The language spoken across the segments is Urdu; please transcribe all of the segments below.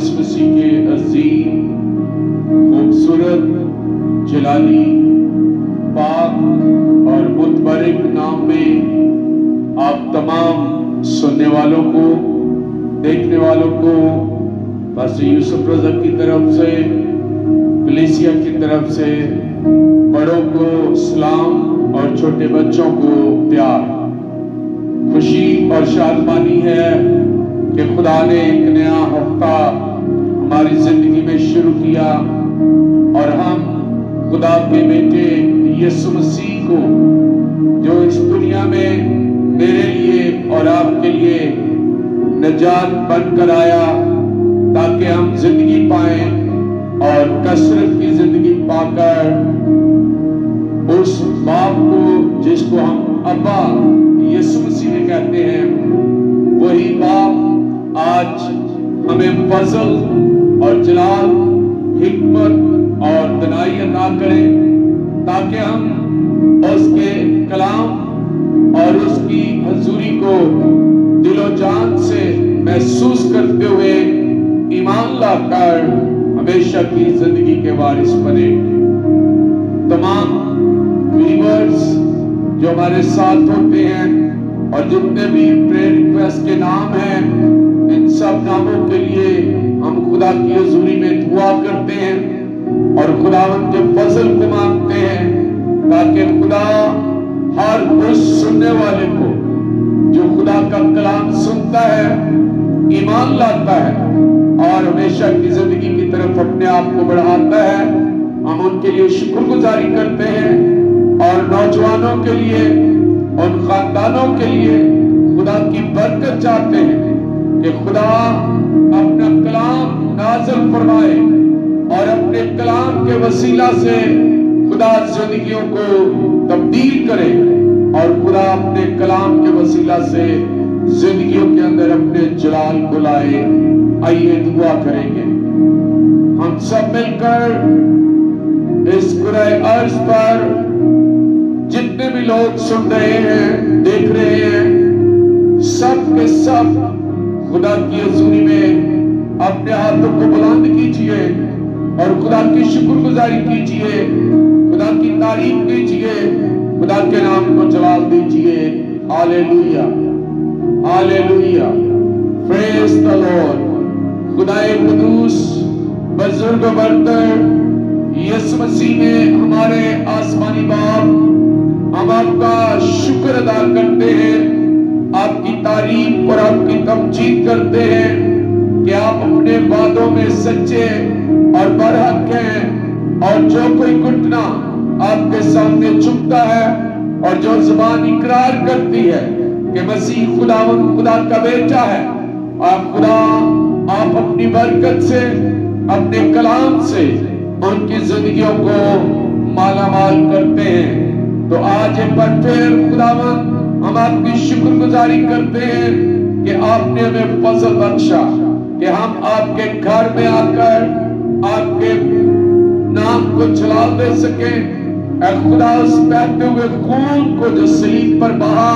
یسوع مسیح کے عظیم خوبصورت جلالی پاک اور متبرک نام میں آپ تمام سننے والوں کو دیکھنے والوں کو پاسٹر یوسف رضا کی طرف سے کلیسیا کی طرف سے بڑوں کو سلام اور چھوٹے بچوں کو پیار خوشی اور شادمانی ہے کہ خدا نے ایک نیا ہفتہ ہماری زندگی میں شروع کیا اور ہم خدا کے بیٹے یسوع مسیح کو جو اس دنیا میں میرے لیے اور آپ کے لیے نجات بن کر آیا تاکہ ہم زندگی پائیں اور کثرت کی زندگی پا کر اس باپ کو جس کو ہم ابا یسوع مسیح میں کہتے ہیں وہی باپ آج ہمیں فضل اور جلال حکمت اور دانائی عطا کرے تاکہ ہم اس کے کلام اور اس کی حضوری کو دل و جان سے محسوس کرتے ہوئے ایمان لا کر ہمیشہ کی زندگی کے وارث بنے۔ تمام ویورز جو ہمارے ساتھ ہوتے ہیں اور جتنے بھی پریئر ریکویسٹ کے نام ہیں ان سب ناموں کے لیے ہم خدا کی حضوری میں دعا کرتے ہیں اور خداوند کے فضل کو مانگتے ہیں تاکہ خدا ہر اس سننے والے کو جو خدا کا کلام سنتا ہے ایمان لاتا ہے اور ہمیشہ کی زندگی کی طرف اپنے آپ کو بڑھاتا ہے ہم ان کے لیے شکر گزاری کرتے ہیں اور نوجوانوں کے لیے ان خاندانوں کے لیے خدا کی برکت چاہتے ہیں کہ خدا اپنا کلام نازل فرمائے اور اپنے کلام کے وسیلہ سے خدا زندگیوں کو تبدیل کرے اور خدا اپنے کلام کے وسیلہ سے زندگیوں کے اندر اپنے جلال کو لائے۔ آئیے دعا کریں گے ہم سب مل کر اس کرۂ ارض پر جتنے بھی لوگ سن رہے ہیں دیکھ رہے ہیں سب کے سب خدا کی حضوری میں اپنے ہاتھوں کو بلند کیجئے اور خدا کی شکر گزاری کیجئے خدا کی تعریف کیجئے خدا کے نام کو جلال دیجئے۔ ہاللیلویا ہاللیلویا پریز دی لارڈ۔ خدائے قدوس بزرگ و برتر یسوع مسیح میں ہمارے آسمانی باپ ہم آپ کا شکر ادا کرتے ہیں آپ کی تعریف اور آپ کی تمجید کرتے ہیں کہ آپ اپنے وعدوں میں سچے اور برحق ہیں اور جو کوئی گھٹنا آپ کے سامنے جھکتا ہے اور جو زبان اقرار کرتی ہے کہ مسیح خداوند خدا کا بیٹا ہے آپ اپنی برکت سے اپنے کلام سے ان کی زندگیوں کو مالا مال کرتے ہیں تو آج ایک بار پھر خداوند ہم آپ کی شکر گزاری کرتے ہیں کہ آپ نے ہمیں فضل بخشا کہ ہم آپ کے گھر میں آ کر آپ کے نام کو جلال دے سکیں۔ اے خدا اس بہتے ہوئے خون کو جو صلیب پر بہا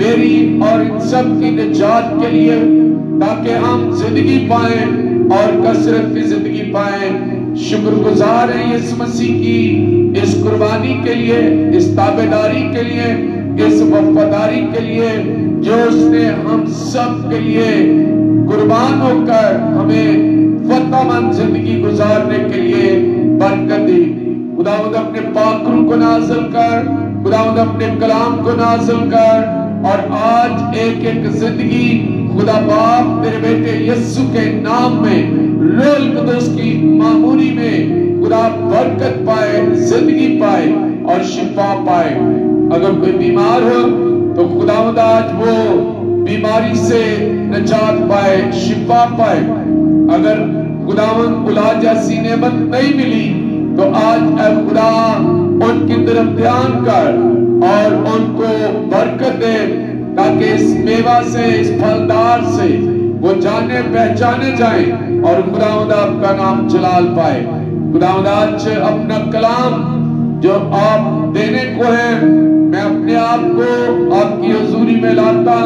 میری اور ان سب کی نجات کے لیے تاکہ ہم زندگی پائیں اور کثرت کی زندگی پائیں۔ شکر گزار ہیں یسوع مسیح کی اس قربانی کے لیے اس تابعداری کے لیے اس وفاداری کے لیے جو اس نے ہم سب کے لیے قربان ہو کر ہمیں فتح مند زندگی گزارنے کے لیے برکت دی۔ خداوند اپنے پاک روح کو نازل کر خداوند اپنے کلام کو نازل کر اور آج ایک ایک زندگی خدا باپ تیرے بیٹے یسوع کے نام میں روح القدس کی معموری میں خدا برکت پائے زندگی پائے اور شفا پائے۔ اگر کوئی بیمار ہو تو خداوند آج وہ بیماری سے نجات پائے شفا پائے۔ اگر خداوند اولاد جیسی نعمت نہیں ملی تو آج اے خدا ان کی طرف دھیان کر اور ان کو برکت دے تاکہ اس میوہ سے اس پھلدار سے وہ جانے پہچانے جائیں اور خداوند آپ کا نام جلال پائے۔ خداوند آج اپنا کلام جو آپ دینے کو ہے میں اپنے آپ کو آپ کی حضوری میں لاتا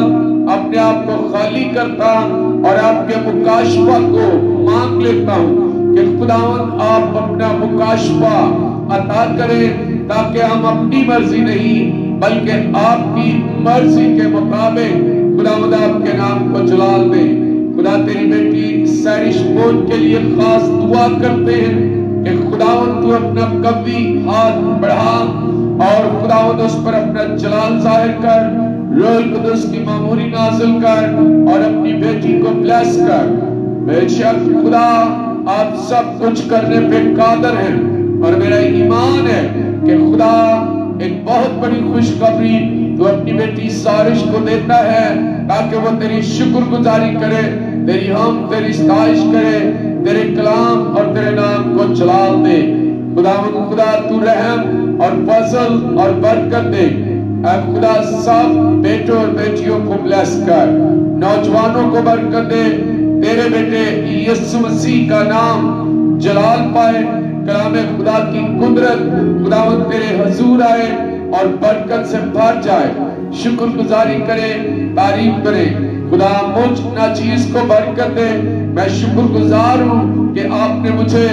اپنے آپ کو خالی کرتا اور آپ کے مکاشفہ کو مانگ لیتا ہوں کہ خداوند آپ اپنا مکاشفہ عطا کریں تاکہ ہم اپنی مرضی نہیں بلکہ آپ کی مرضی کے مطابق خداوند آپ کے نام کو جلال دیں۔ خدا تیری بیٹی سیرش بون کے لیے خاص دعا کرتے ہیں کہ خداوند تو اپنا قوی ہاتھ بڑھا اور خداوند اس پر اپنا جلال ظاہر کر، روح القدس کی معموری نازل کر اور اپنی بیٹی کو بلیس کر۔ بے شک خدا آپ سب کچھ کرنے پہ قادر ہیں اور میرا ایمان ہے کہ خدا ایک بہت بڑی خوشخبری تو اپنی بیٹی سارش کو دیتا ہے تاکہ وہ تیری شکر گزاری کرے، تیری ہم تیری ستائش کرے، تیرے کلام اور تیرے نام کو جلال دے۔ خدا تو رحم اور فضل اور برکت دے۔ اے خدا سب بیٹوں اور بیٹیوں کو بلیس کر، نوجوانوں کو برکت دے، تیرے بیٹے یسوع مسیح کا نام جلال پائے، کلام خدا کی قدرت خداوند تیرے حضور آئے اور برکت سے بھر جائے، شکر گزاری کرے، تعریف کرے۔ خدا مجھ ناچیز کو برکت دے، میں شکر گزار ہوں کہ آپ نے مجھے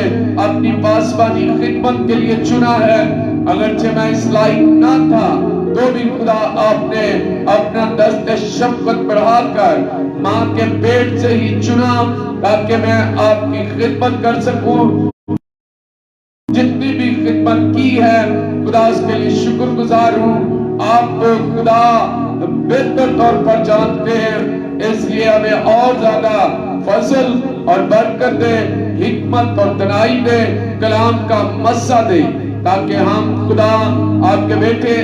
اپنی پاسبانی خدمت کے لیے چنا ہے، اگرچہ میں اس لائق نہ تھا تو بھی خدا آپ نے اپنا دست شفقت بڑھا کر ماں کے پیٹ سے ہی چنا تاکہ میں آپ کی خدمت کر سکوں۔ جتنی بھی خدمت کی ہے خدا اس کے لیے شکر گزار ہوں۔ آپ خدا بہتر طور پر جانتے ہیں، اس لیے ہمیں اور زیادہ فضل اور برکت دے، حکمت اور دانائی دے، کلام کا مسا دے تاکہ ہم خدا آپ کے بیٹے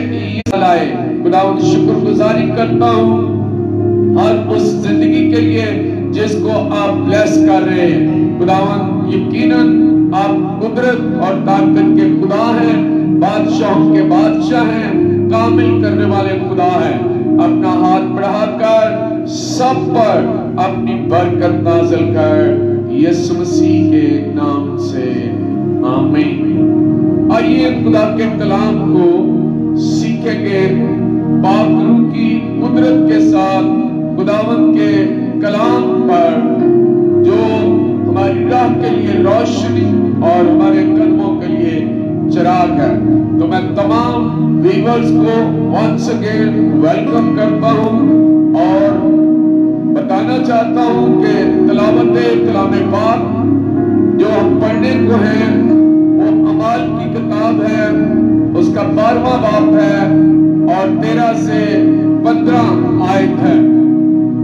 لائے۔ خدا ان شکر گزاری کرتا ہوں ہر اس زندگی کے لیے جس کو آپ بلیس کر رہے ہیں۔ خداوند یقیناً آپ قدرت اور طاقت کے خدا ہیں، بادشاہوں کے بادشاہ ہیں، کامل کرنے والے خدا ہیں۔ اپنا ہاتھ بڑھا کر سب پر اپنی برکت نازل کر، یسوع مسیح کے نام سے آمین۔ آئیے خدا کے کلام کو سیکھیں گے پاک روح کی قدرت کے ساتھ، خداوند کے کلام پر جو ہماری راہ کے لیے روشنی اور ہمارے قدموں کے لیے چراغ ہے۔ تو میں تمام ویورز کو once again ویلکم کرتا ہوں اور بتانا چاہتا ہوں کہ تلاوت کلام پاک جو ہم پڑھنے کو ہیں وہ اعمال کی کتاب ہے، اس کا 12واں باب ہے اور 13 سے 15 آیت ہے۔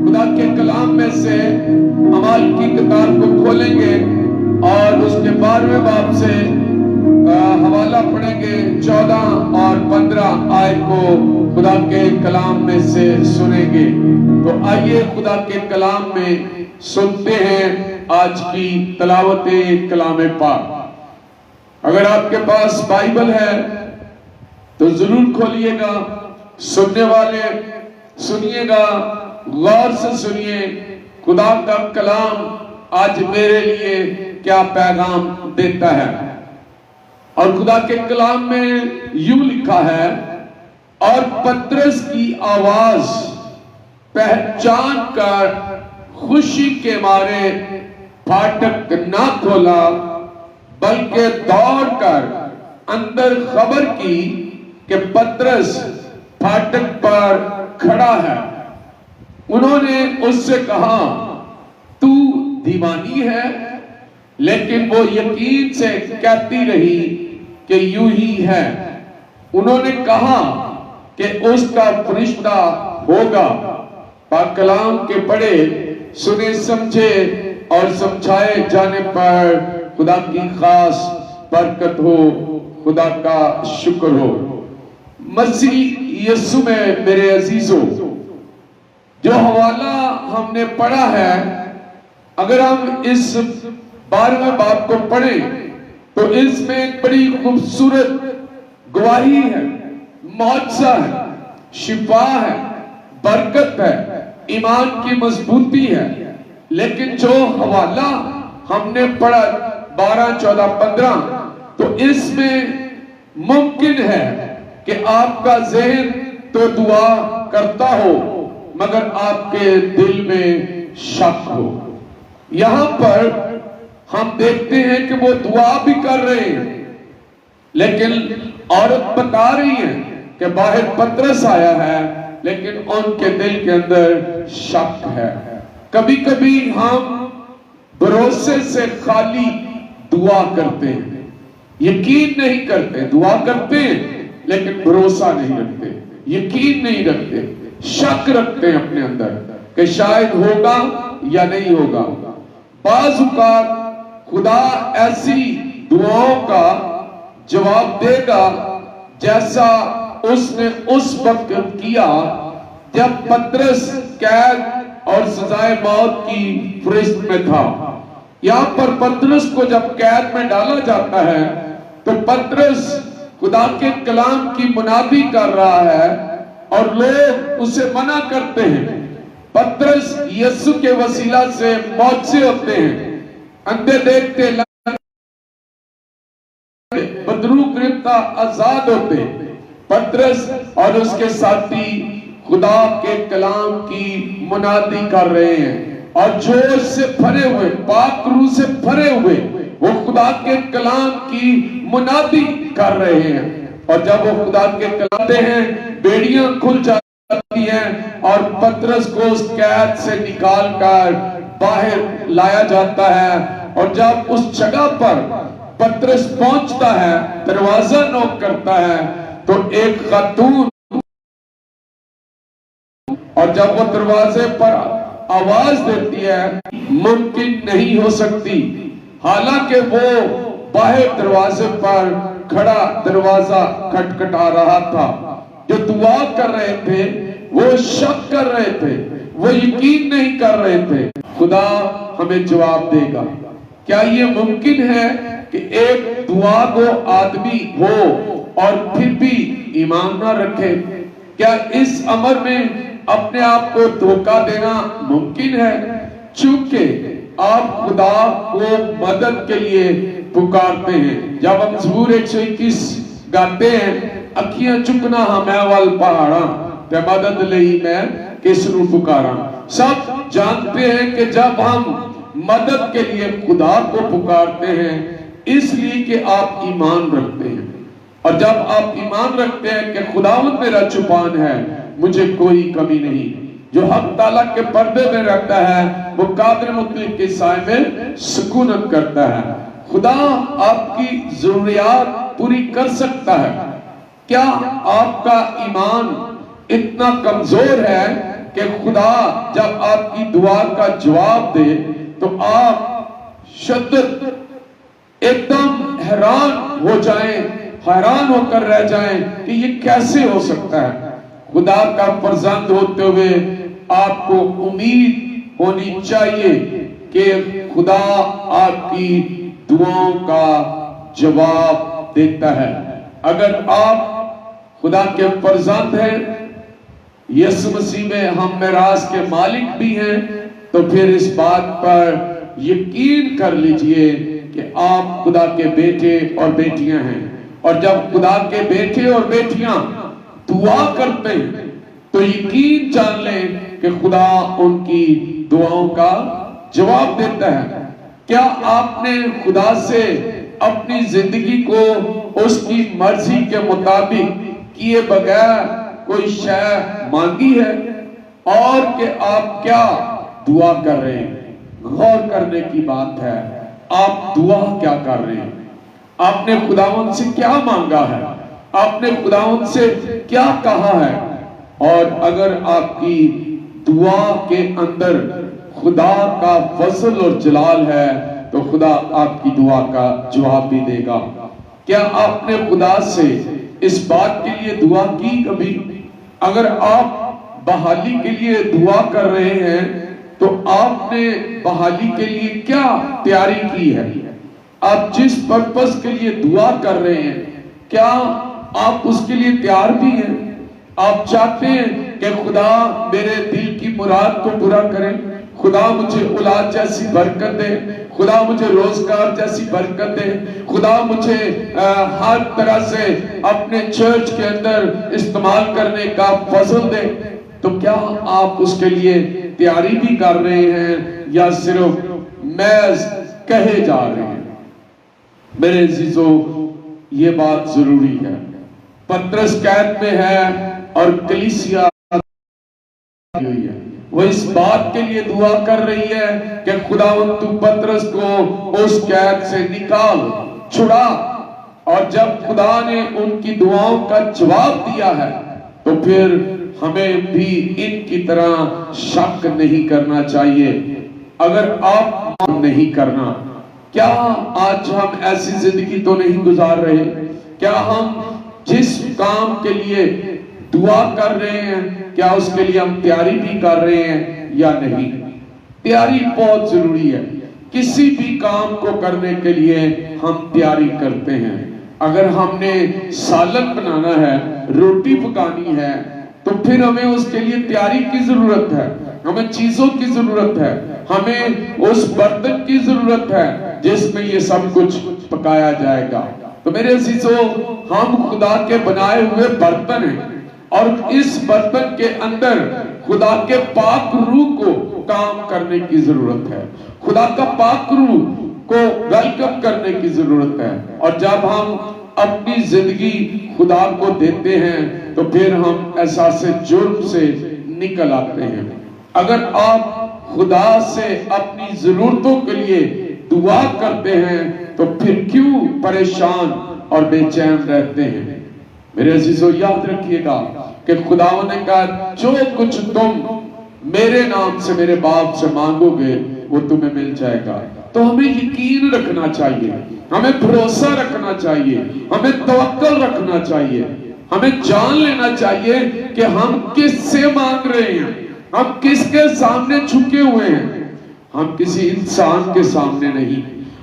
خدا کے کلام میں سے اعمال کی کتاب کو کھولیں گے اور اس کے 12ویں باب سے حوالہ پڑھیں گے، 14 اور 15 آیت کو خدا کے کلام میں سے سنیں گے۔ تو آئیے خدا کے کلام میں سنتے ہیں آج کی تلاوت کلام پاک۔ اگر آپ کے پاس بائبل ہے تو ضرور کھولیے گا، سننے والے سنیے گا، غور سے سنیے خدا کا کلام آج میرے لیے کیا پیغام دیتا ہے۔ اور خدا کے کلام میں یوں لکھا ہے، اور پترس کی آواز پہچان کر خوشی کے مارے پھاٹک نہ کھولا بلکہ دوڑ کر اندر خبر کی کہ پترس پھاٹک پر کھڑا ہے۔ انہوں نے اس سے کہا، تو دیوانی ہے؟ لیکن وہ یقین سے کہتی رہی کہ یوں ہی ہے۔ انہوں نے کہا کہ اس کا فرشتہ ہوگا۔ پاک کلام کے پڑھے سنے سمجھے اور سمجھائے جانے پر خدا کی خاص برکت ہو، خدا کا شکر ہو۔ مسیح یسوع میں میرے عزیزوں، جو حوالہ ہم نے پڑھا ہے، اگر ہم اس 12ویں باب کو پڑھیں تو اس میں ایک بڑی خوبصورت گواہی ہے، معجزہ ہے، شفا ہے، برکت ہے، ایمان کی مضبوطی ہے۔ لیکن جو حوالہ ہم نے پڑھا 12، 14، 15، تو اس میں ممکن ہے کہ آپ کا ذہن تو دعا کرتا ہو مگر آپ کے دل میں شک ہو۔ یہاں پر ہم دیکھتے ہیں کہ وہ دعا بھی کر رہے ہیں، لیکن عورت بتا رہی ہے کہ باہر پطرس آیا ہے، لیکن ان کے دل کے اندر شک ہے۔ کبھی کبھی ہم بھروسے سے خالی دعا کرتے ہیں، یقین نہیں کرتے، دعا کرتے ہیں لیکن بھروسہ نہیں رکھتے، یقین نہیں رکھتے، شک رکھتے ہیں اپنے اندر کہ شاید ہوگا یا نہیں ہوگا۔ بعض اوقات خدا ایسی دعاؤں کا جواب دے گا جیسا اس نے اس وقت کیا جب پطرس قید اور سزائے موت کی فہرست میں تھا۔ یہاں پر پطرس کو جب قید میں ڈالا جاتا ہے تو پطرس خدا کے کلام کی منادی کر رہا ہے اور لوگ اسے منع کرتے ہیں۔ پطرس یسوع کے وسیلہ سے معجزے ہوتے ہیں، اندھے دیکھتے، بدرو گرفتہ آزاد ہوتے۔ پطرس اور اس کے ساتھی خدا کے کلام کی منادی کر رہے ہیں اور جوش سے بھرے ہوئے، پاک روح سے بھرے ہوئے وہ خدا کے کلام کی منادی کر رہے ہیں۔ اور جب وہ خدا کے کلام ہیں، بیڑیاں کھل جاتی ہیں اور پطرس کو اس قید سے نکال کر باہر لایا جاتا ہے۔ اور جب اس جگہ پر پطرس پہنچتا ہے، دروازہ نوک کرتا ہے تو ایک خاتون، اور جب وہ دروازے پر آواز دیتی ہے ممکن نہیں ہو سکتی، حالانکہ وہ باہر دروازے پر کھڑا دروازہ کھٹکھٹا رہا تھا۔ جو دعا کر رہے تھے وہ شک کر رہے تھے، وہ یقین نہیں کر رہے تھے۔ خدا ہمیں جواب دے گا۔ کیا یہ ممکن ہے کہ ایک دعا گو آدمی ہو اور پھر بھی ایمان نہ رکھے؟ کیا اس امر میں اپنے آپ کو دھوکہ دینا ممکن ہے؟ چونکہ آپ خدا کو مدد کے لیے پکارتے ہیں۔ جب ہم مزمور 121 گاتے ہیں، اکھیاں چکنا ہمیں وال پہاڑاں تے مدد لئی میں کس نو پکاراں۔ سب جانتے ہیں کہ جب ہم مدد کے لیے خدا کو پکارتے ہیں اس لیے کہ آپ ایمان رکھتے ہیں، اور جب آپ ایمان رکھتے ہیں کہ خداوند میرا چوپان ہے، مجھے کوئی کمی نہیں۔ جو حق تعالیٰ کے پردے میں رہتا ہے وہ قادر مطلق کے سائے میں سکونت کرتا ہے۔ خدا آپ کی ضروریات پوری کر سکتا ہے۔ کیا آپ کا ایمان اتنا کمزور ہے کہ خدا جب آپ کی دعا کا جواب دے تو آپ شدت ایک دم حیران ہو جائیں، حیران ہو کر رہ جائیں کہ یہ کیسے ہو سکتا ہے؟ خدا کا فرزند ہوتے ہوئے آپ کو امید ہونی چاہیے کہ خدا آپ کی دعاؤں کا جواب دیتا ہے۔ اگر آپ خدا کے فرزند ہیں، یسوع مسیح میں ہم میراث کے مالک بھی ہیں، تو پھر اس بات پر یقین کر لیجئے کہ آپ خدا کے بیٹے اور بیٹیاں ہیں۔ اور جب خدا کے بیٹے اور بیٹیاں دعا کرتے ہیں تو یقین جان لیں کہ خدا ان کی دعاؤں کا جواب دیتا ہے۔ کیا آپ نے خدا سے اپنی زندگی کو اس کی مرضی کے مطابق کیے بغیر کوئی شے مانگی ہے؟ اور کہ آپ کیا دعا کر رہے ہیں؟ غور کرنے کی بات ہے، آپ دعا کیا کر رہے ہیں؟ آپ نے خداوند سے کیا مانگا ہے؟ آپ نے خداوند سے کیا کہا ہے؟ اور اگر آپ کی دعا کے اندر خدا کا فضل اور جلال ہے تو خدا آپ کی دعا کا جواب بھی دے گا۔ کیا آپ نے خدا سے اس بات کے لیے دعا کی کبھی؟ اگر آپ بحالی کے لیے دعا کر رہے ہیں تو آپ نے بحالی کے لیے کیا تیاری کی ہے؟ آپ جس پرپس کے لیے دعا کر رہے ہیں کیا آپ اس کے لیے تیار بھی ہیں؟ آپ چاہتے ہیں کہ خدا میرے دل کی مراد کو پورا کرے، خدا مجھے اولاد جیسی برکت دے، خدا مجھے روزگار جیسی برکت دے، خدا مجھے ہر طرح سے اپنے چرچ کے اندر استعمال کرنے کا فضل دے، تو کیا آپ اس کے لیے تیاری بھی کر رہے ہیں یا صرف محض کہے جا رہے ہیں۔ میرے عزیزو، یہ بات ضروری ہے۔ پترس قید میں ہے اور کلیسیا ہوئی ہے، وہ اس بات کے لیے دعا کر رہی ہے کہ خداوند تو پترس کو اس قید سے نکال، چھڑا۔ اور جب خدا نے ان کی دعاؤں کا جواب دیا ہے تو پھر ہمیں بھی ان کی طرح شک نہیں کرنا چاہیے۔ اگر آپ نہیں کرنا، کیا آج ہم ایسی زندگی تو نہیں گزار رہے؟ کیا ہم جس کام کے لیے دعا کر رہے ہیں، کیا اس کے لیے ہم تیاری بھی کر رہے ہیں یا نہیں؟ تیاری بہت ضروری ہے۔ کسی بھی کام کو کرنے کے لیے ہم تیاری کرتے ہیں۔ اگر ہم نے سالن بنانا ہے، روٹی پکانی ہے، تو پھر ہمیں اس کے لیے تیاری کی ضرورت ہے، ہمیں چیزوں کی ضرورت ہے، ہمیں اس برتن کی ضرورت ہے جس میں یہ سب کچھ پکایا جائے گا۔ تو میرے عزیزو، ہم خدا کے بنائے ہوئے برتن ہیں، اور اس برتن کے اندر خدا کے پاک روح کو کام کرنے کی ضرورت ہے، خدا کا پاک روح کو ویلکم کرنے کی ضرورت ہے۔ اور جب ہم اپنی زندگی خدا کو دیتے ہیں تو پھر ہم احساس جرم سے نکل آتے ہیں۔ اگر آپ خدا سے اپنی ضرورتوں کے لیے دعا کرتے ہیں تو پھر کیوں پریشان اور بے چین رہتے ہیں؟ میرے عزیزو، یاد رکھیے گا کہ خداوند نے کہا جو کچھ تم میرے نام سے میرے باپ سے مانگو گے وہ تمہیں مل جائے گا۔ تو ہمیں یقین رکھنا چاہیے، ہمیں بھروسہ رکھنا چاہیے، ہمیں توکل رکھنا چاہیے، ہمیں جان لینا چاہیے کہ ہم کس سے مانگ رہے ہیں، ہم کس کے سامنے جھکے ہوئے ہیں۔ ہم کسی انسان کے سامنے نہیں،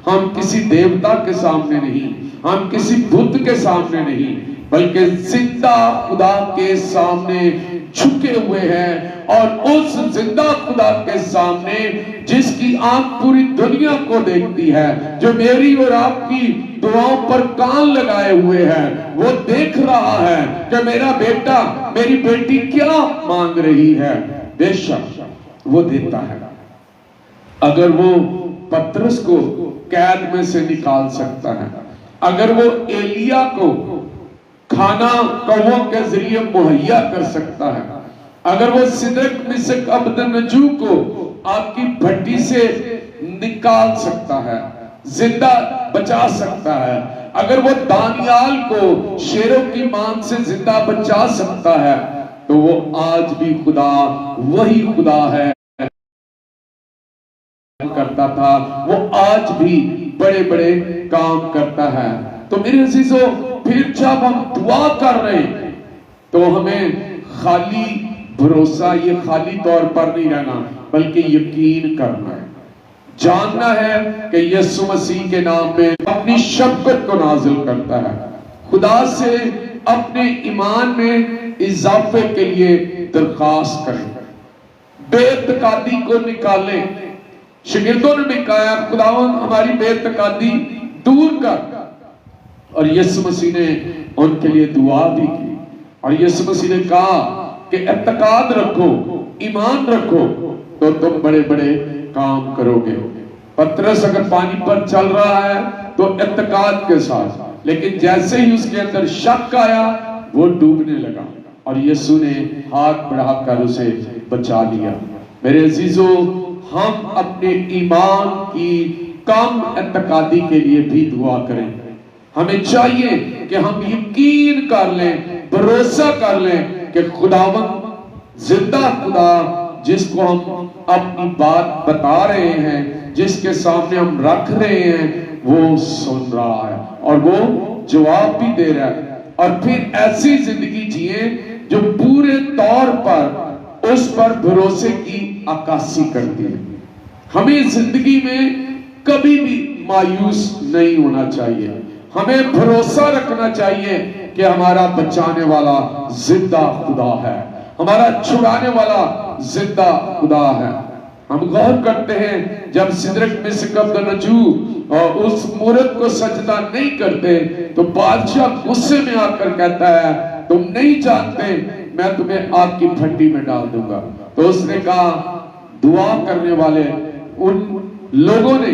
ہم کسی دیوتا کے سامنے نہیں، ہم کسی بت کے سامنے نہیں، بلکہ زندہ خدا کے سامنے جھکے ہوئے ہیں۔ اور اس زندہ خدا کے سامنے جس کی آنکھ پوری دنیا کو دیکھتی ہے، جو میری اور آپ کی دعاؤں پر کان لگائے ہوئے ہیں، وہ دیکھ رہا ہے کہ میرا بیٹا میری بیٹی کیا مانگ رہی ہے۔ بے شک وہ دیتا ہے۔ اگر وہ پترس کو قید میں سے نکال سکتا ہے، اگر وہ ایلیا کو کھانا کووں کے ذریعے مہیا کر سکتا ہے، اگر وہ سدرک مسک عبدالنجو کو آپ کی بھٹی سے نکال سکتا ہے، زندہ بچا سکتا ہے، اگر وہ دانیال کو شیروں کی مان سے زندہ بچا سکتا ہے، تو وہ آج بھی خدا وہی خدا ہے کرتا تھا، وہ آج بھی بڑے بڑے کام کرتا ہے۔ تو میرے عزیزو، پھر جب ہم دعا کر رہے ہیں تو ہمیں خالی بھروسہ، یہ خالی طور پر نہیں رہنا، بلکہ یقین کرنا ہے، جاننا ہے کہ یسوع مسیح کے نام میں اپنی شفقت کو نازل کرتا ہے۔ خدا سے اپنے ایمان میں اضافے کے لیے درخواست کریں، بے اعتقادی کو نکالیں۔ شاگردوں نے بھی کہا خداوند ہماری بے اعتقادی دور کر، اور یسوع مسیح نے ان کے لیے دعا بھی کی، اور یسوع مسیح نے کہا کہ اعتقاد رکھو، ایمان رکھو تو تم بڑے بڑے کام کرو گے۔ پترس اگر پانی پر چل رہا ہے تو اعتقاد کے ساتھ، لیکن جیسے ہی اس کے اندر شک آیا وہ ڈوبنے لگا، اور یسوع نے ہاتھ بڑھا کر اسے بچا لیا۔ میرے عزیزو، ہم اپنے ایمان کی کم اعتقادی کے لیے بھی دعا کریں۔ ہمیں چاہیے کہ ہم یقین کر لیں، بھروسہ کر لیں کہ خداوند زندہ خدا جس کو ہم اپنی بات بتا رہے ہیں، جس کے سامنے ہم رکھ رہے ہیں، وہ سن رہا ہے اور وہ جواب بھی دے رہا ہے۔ اور پھر ایسی زندگی جیئیں جو پورے طور پر اس پر بھروسے کی عکاسی کرتی ہے۔ ہمیں زندگی میں کبھی بھی مایوس نہیں ہونا چاہیے، ہمیں بھروسہ رکھنا چاہیے کہ ہمارا بچانے والا زندہ خدا ہے، ہمارا چھڑانے والا زندہ خدا ہے۔ ہم غور کرتے ہیں جب سدرک مسک عبدالنجو اور اس مورت کو سجدہ نہیں کرتے تو بادشاہ غصے میں آ کر کہتا ہے تم نہیں جانتے میں تمہیں آگ کی بھٹی میں ڈال دوں گا۔ تو اس نے کہا دعا کرنے والے ان لوگوں نے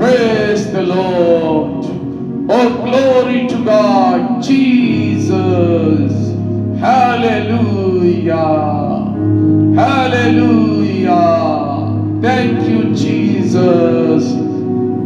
Praise the Lord. Oh, glory to God, Jesus. Hallelujah, hallelujah. Thank you, Jesus.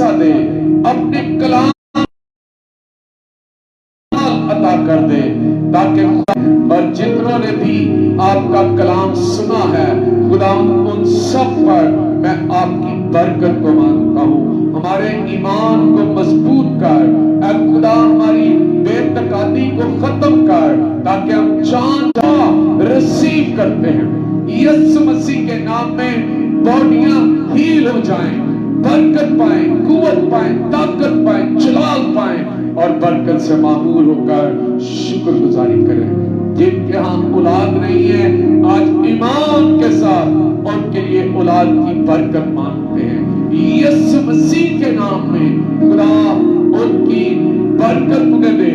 مسا دے، اپنے کلام عطا کر دے، تاکہ اور جتنوں نے بھی آپ کا کلام سنا ہے خدا ان سب پر میں آپ کی برکت کو مانگتا ہوں۔ ہمارے ایمان کو مضبوط کر اے خدا، ہماری بے تکانی کو ختم کر، تاکہ ہم جان ریسیو کرتے ہیں یسوع مسیح کے نام میں باڈیاں ہیل ہو جائیں، برکت پائیں، قوت پائیں، طاقت پائیں، جلال پائیں، اور برکت سے معمور ہو کر شکر گزاری کریں۔ جن کے ہاں اولاد نہیں ہے آج ایمان کے ساتھ ان کے لیے اولاد کی برکت مانگتے ہیں یسوع مسیح کے نام میں۔ خدا ان کی برکت انہیں دے،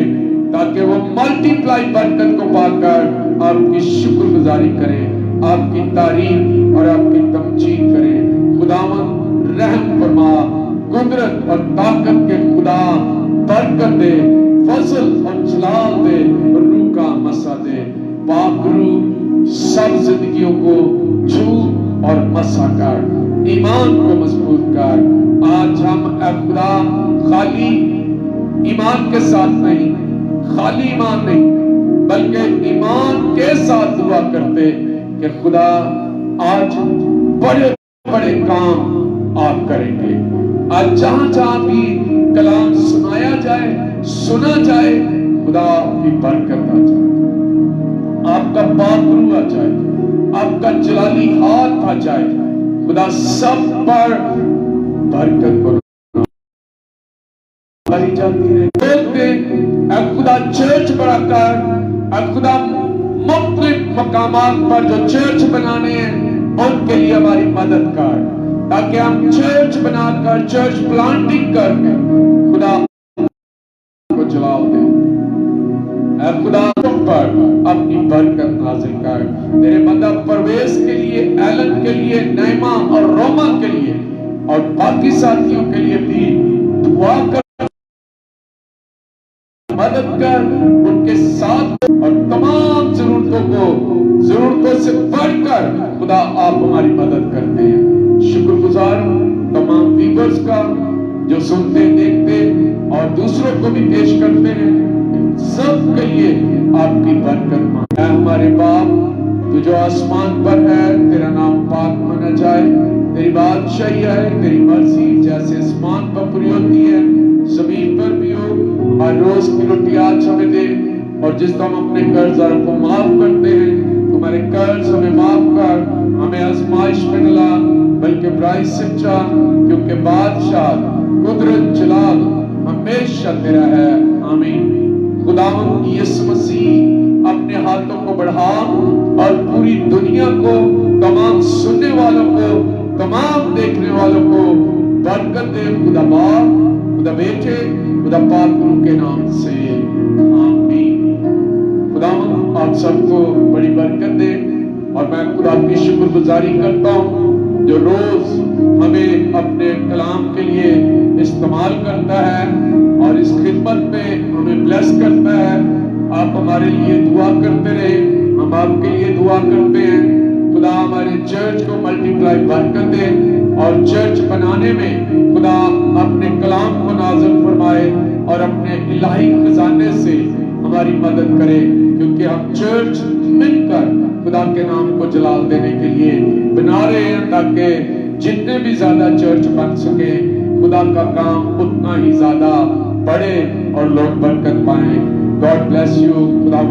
تاکہ وہ ملٹی پلائی برکت کو پا کر آپ کی شکر گزاری کریں، آپ کی تعریف اور آپ کی تمجید کریں۔ خداوند رحم فرما، قدرت اور طاقت کے خدا برکت دے، فضل اور جلال دے، روح کا مسا دے۔ پاک روح سب زندگیوں کو چھو اور مسا کر، ایمان کو مضبوط کر۔ آج ہم اے خدا خالی ایمان کے ساتھ نہیں، خالی ایمان نہیں، بلکہ ایمان کے ساتھ دعا کرتے کہ خدا آج بڑے بڑے کام آپ کریں گے۔ آج جہاں جہاں بھی کلام سنایا جائے، سنا جائے، خدا کی برکت آ جائے، آپ کا پاک روح آ جائے، آپ کا جلالی ہاتھ آ جائے، خدا سب پر برکت کو جاتی رہے۔ بولتے اے خدا چرچ بڑھا کر، اے خدا مختلف مقامات پر جو چرچ بنانے ہیں ان کے لیے ہماری مدد کر، تاکہ ہم چرچ بنا کر، چرچ پلانٹنگ کر کے خدا کو جلال دیں۔ اے خدا پر اپنی برکت نازل کر۔ تیرے بندہ پرویز کے لیے، ایلن کے لیے، نیما اور روما کے لیے اور باقی ساتھیوں کے لیے بھی دعا کر، مدد کر، ان کے ساتھ اور تمام ضرورتوں سے بڑھ کر خدا آپ ہماری مدد کرتے ہیں۔ شکر گزار ہوں تمام ویورز کا جو سنتے، دیکھتے اور دوسروں کو بھی پیش کرتے ہیں، سب کے لیے آپ کی برکت مانگتے ہیں۔ اے ہمارے باپ تو جو آسمان پر ہے، تیرا نام پاک مانا جائے، تیری بادشاہی ہے، تیری مرضی جیسے آسمان پر پوری ہوتی ہے زمین پر بھی ہو۔ ہر روز کی روٹی آج ہمیں دے، اور جس طرح ہم اپنے قرض داروں کو معاف کرتے ہیں، تمہارے قرض ہمیں معاف کر، ہمیں آزمائش میں نہ لا بلکہ برائی سے بچا، کیونکہ بادشاہ، قدرت، جلال ہمیشہ تیرا ہے، آمین۔ خداوند یسوع مسیح اپنے ہاتھوں کو بڑھا اور پوری دنیا کو، تمام سننے والوں کو، تمام دیکھنے والوں کو برکت دے، خدا باپ، خدا بیٹے، خدا پاک روح کے نام سے، آمین۔ خداوند آپ سب کو بڑی برکت دے، اور میں خدا کی شکر گزاری کرتا ہوں جو روز ہمیں اپنے کلام کے لیے استعمال کرتا ہے اور اس خدمت میں ہمیں بلیس کرتا ہے۔ آپ ہمارے لیے دعا کرتے رہے، ہم آپ کے لیے دعا کرتے ہیں۔ خدا ہمارے چرچ کو ملٹی پلائی برکت دے، اور چرچ بنانے میں خدا اپنے کلام کو نازل فرمائے اور اپنے الہی خزانے سے ہماری مدد کرے، کیونکہ ہم چرچ مل کر خدا کے نام کو جلال دینے کے لیے بنا رہے ہیں، تاکہ جتنے بھی زیادہ چرچ بن سکے خدا کا کام اتنا ہی زیادہ بڑھے اور لوگ برکت پائیں۔ God bless you. خدا